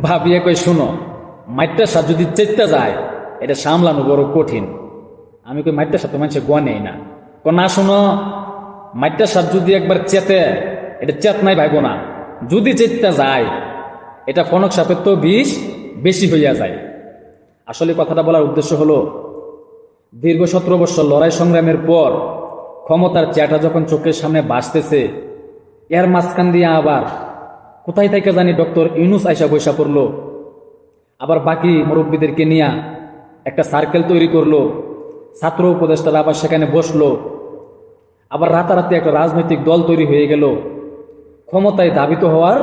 ভাবিয়ে কই শুনো, মাইটটা সাথ যদি চেতে যায় এটা সামলানো বড় কঠিন। আমি কই মাইটটা সাথে মানুষের গোয়া নেই না, না শুনো, মাইটটা সাথ যদি একবার চেতে এটা চেত নাই ভাইব না, যদি চেতে যায় এটা ফনক সাপের তো বিষ বেশি হইয়া যায়। আসলে কথাটা বলার উদ্দেশ্য হলো, দীর্ঘ 17 বছর লড়াই সংগ্রামের পর ক্ষমতার চেয়ারটা যখন চোখের সামনে ভাসতেছে, এর মাঝখান দিয়ে আবার কোথায় থেকে জানি ডক্টর ইউনূস আইসা বৈশা পড়লো, আবার বাকি মুরব্বীদেরকে নিয়ে একটা সার্কেল তৈরি করলো, ছাত্র উপদেষ্টারা আবার সেখানে বসলো, আবার রাতারাতি একটা রাজনৈতিক দল তৈরি হয়ে গেল ক্ষমতায় দাবিত হওয়ার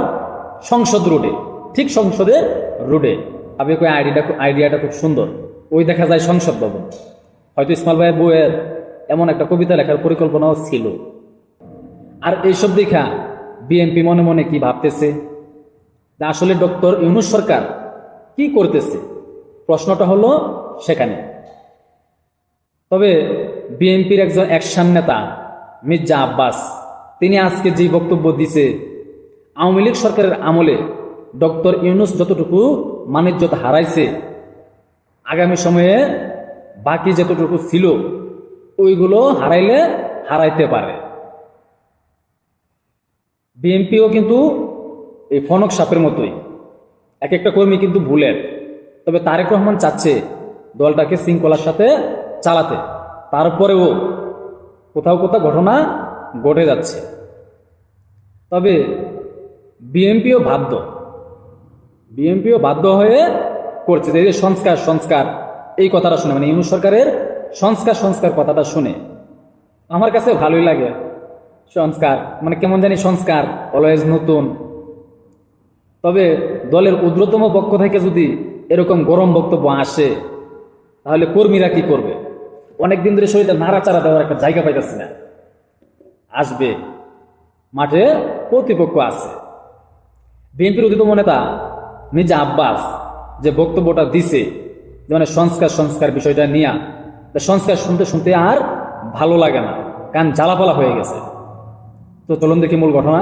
সংসদ রোডে, ঠিক সংসদের রোডে। আমি কই আইডিয়াটা খুব সুন্দর, ওই দেখা যায় সংসদ ভবন। হয়তো ইসমাইল ভাইয়ের বইয়ের এমন একটা কবিতা লেখার পরিকল্পনাও ছিল। আর এইসব দেখা বিএনপি মনে মনে কি ভাবতেছে, আসলে ডক্টর ইউনূস সরকার কি করতেছে, প্রশ্নটা হলো সেখানে। তবে বিএনপির একজন অ্যাকশন নেতা মির্জা আব্বাস, তিনি আজকে যে বক্তব্য দিছে, আওয়ামী লীগ সরকারের আমলে ডক্টর ইউনূস যতটুকু মানিজ্যতা হারাইছে, আগামী সময়ে বাকি যতটুকু ছিল ওইগুলো হারাইতে পারে। বিএনপিও কিন্তু এই ফনক সাপের মতোই, এক একটা কর্মী কিন্তু ভুলের। তবে তারেক রহমান চাচ্ছে দলটাকে শৃঙ্খলার সাথে চালাতে, তারপরেও কোথাও কোথাও ঘটনা ঘটে যাচ্ছে। তবে বিএনপিও বাধ্য হয়ে করছে যে সংস্কার এই কথাটা শুনে, মানে ইউনূস সরকারের সংস্কার কথাটা শুনে আমার কাছে ভালোই লাগে। সংস্কার মানে কেমন জানি সংস্কার অলওয়েজ নতুন। তবে দলের ঊর্ধ্বতম পক্ষ থেকে যদি এরকম গরম বক্তব্য আসে তাহলে কর্মীরা কি করবে? অনেকদিন ধরে শরীরে নাড়াচাড়া দেওয়ার একটা জায়গা পাইতেছে না। আসবে, মাঠে প্রতিপক্ষ আছে। বিএনপির ঊর্ধ্বতম নেতা মির্জা আব্বাস যে বক্তব্যটা দিছে, মানে সংস্কার বিষয়টা নিয়ে, সংস্কার শুনতে আর ভালো লাগে না, কান জ্বালাপালা হয়ে গেছে। তো চলুন দেখি মূল ঘটনা।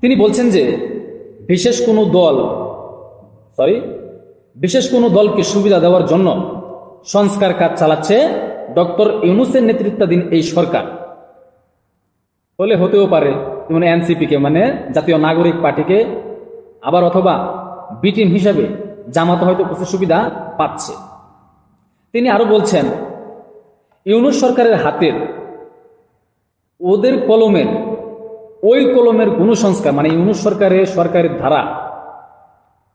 তিনি বলছেন যে বিশেষ কোনো দলকে সুবিধা দেওয়ার জন্য সংস্কার কাজ চালাচ্ছে ডক্টর ইউনূসের নেতৃত্বাধীন এই সরকার। হলে হতেও পারে মানে এনসিপিকে, মানে জাতীয় নাগরিক পার্টিকে, আবার অথবা বি টিম হিসাবে জামাত হয়তো কিছু সুবিধা পাচ্ছে। তিনি আরো বলছেন, ইউনূস সরকারের হাতের ওদের কলমের গুণসংস্কার, মানে ইউনূস সরকারের ধারা,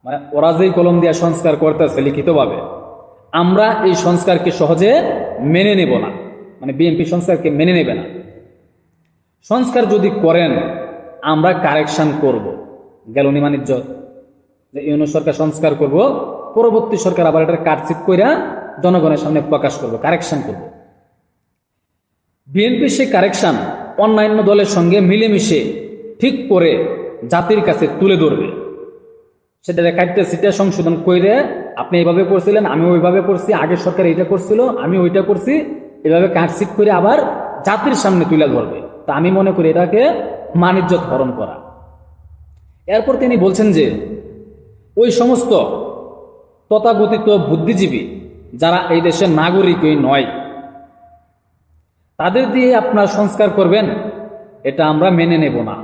মানে ওরা যেই কলম দিয়ে সংস্কার করতেছে লিখিতভাবে, আমরা এই সংস্কারকে সহজে মেনে নেব না, মানে বিএনপি সংস্কারকে মেনে নেবে না। সংস্কার যদি করেন আমরা কারেকশন করব। গেলনি মানিজ্য যে ইউনূস সরকার সংস্কার করব, পরবর্তী সরকার আবার এটার কাটছিট কইরা জনগণের সামনে প্রকাশ করব, কারেকশন করব। বিএনপি সেই কারেকশন অন্যান্য দলের সঙ্গে মিলেমিশে ঠিক করে জাতির কাছে তুলে ধরবে। সেটা কাটতে সিটে সংশোধন করে, আপনি এইভাবে করছিলেন, আমি ওইভাবে করছি, আগের সরকার এইটা করছিল, আমি ওইটা করছি, এভাবে কাটছিট করে আবার জাতির সামনে তুলে ধরবে। তা আমি মনে করি এটাকে মানিজ্যত হরণ করা। এরপর তিনি বলছেন যে ওই সমস্ত তথাকথিত বুদ্ধিজীবী যারা এই দেশের নাগরিকই নয়, তাদের দিয়ে আপনার সংস্কার করবেন, এটা আমরা মেনে নেব না।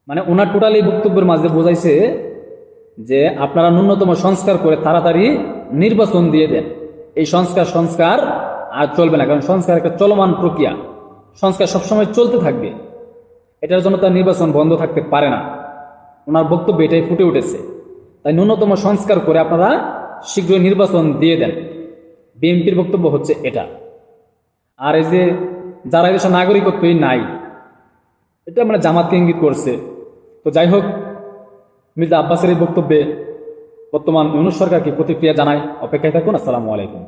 মানে ওনার টোটালি বক্তব্যের মাঝে বোঝাইছে যে আপনারা ন্যূনতম সংস্কার করে তাড়াতাড়ি নির্বাচন দিয়ে দেন। এই সংস্কার আর চলবে না, কারণ সংস্কার একটা চলমান প্রক্রিয়া, সংস্কার সবসময় চলতে থাকবে, এটার জন্য তার নির্বাচন বন্ধ থাকতে পারে না। ওনার বক্তব্য এটাই ফুটে উঠেছে। তাই ন্যূনতম সংস্কার করে আপনারা শীঘ্রই নির্বাচন দিয়ে দেন, বিএনপির বক্তব্য হচ্ছে এটা। আর এই যে যারা এদেশের নাগরিকত্বই নাই, এটা মানে জামাতকে ইঙ্গিত করছে। তো যাই হোক, মির্জা আব্বাসের এই বক্তব্যে বর্তমান ইউনূস সরকারকে প্রতিক্রিয়া জানাই, অপেক্ষায় থাকুন। আসসালামু আলাইকুম।